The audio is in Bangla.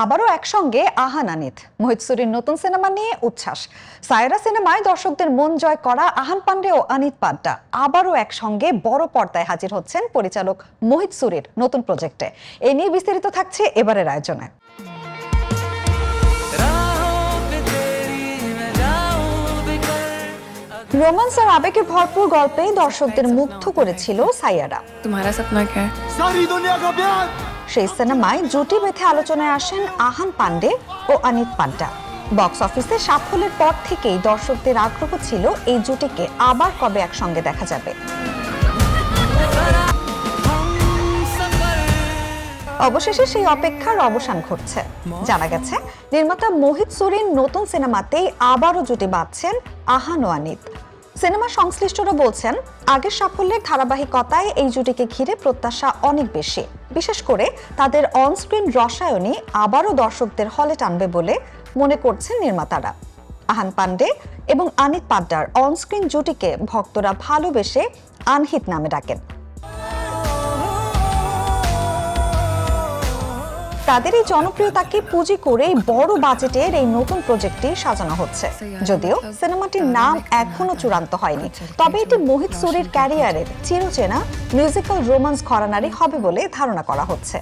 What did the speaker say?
আবারও একসঙ্গে আহান আনিত। মোহিত সুরির নতুন সিনেমা নিয়ে উচ্ছ্বাস। সায়রা সিনেমায় দর্শকদের মন জয় করা আহান পান্ডে ও অনিত পাড্ডা আবারও একসঙ্গে বড় পর্দায় হাজির হচ্ছেন পরিচালক মোহিত সুরির নতুন প্রজেক্টে। এ নিয়ে বিস্তারিত থাকছে এবারের আয়োজনে। রোমান্স আর আবেগে ভরপুর গল্পে দর্শকদের মুগ্ধ করেছিল সাইয়ারা। সেই সিনেমায় জুটি বেঁধে আলোচনায় আসেন আহান পান্ডে ও অনিত পাড্ডা। বক্স অফিসে সাফল্যের পর থেকেই দর্শকদের আগ্রহ ছিল এই জুটিকে আবার কবে একসঙ্গে দেখা যাবে। অবশেষে সেই অপেক্ষার অবসান ঘটছে। জানা গেছে নির্মাতা মোহিত সুরির নতুন সিনেমাতেই আবারও জুটি বাঁধছেন আহান ও অনিত। সিনেমা সংশ্লিষ্টরা বলছেন, আগের সাফল্যের ধারাবাহিকতায় এই জুটিকে ঘিরে প্রত্যাশা অনেক বেশি। বিশেষ করে তাদের অনস্ক্রিন রসায়নই আবারও দর্শকদের হলে টানবে বলে মনে করছেন নির্মাতারা। আহান পান্ডে এবং অনিত পাড্ডার অনস্ক্রিন জুটিকে ভক্তরা ভালোবেসে আনহিত নামে ডাকেন। তাদের এই জনপ্রিয়তাকে পুঁজি করেই বড় বাজেটের এই নতুন প্রজেক্টটি সাজানো হচ্ছে। যদিও সিনেমাটির নাম এখনো চূড়ান্ত হয়নি, তবে এটি মোহিত সুরির ক্যারিয়ারের চিরচেনা মিউজিক্যাল রোমান্স ঘরানারই হবে বলে ধারণা করা হচ্ছে।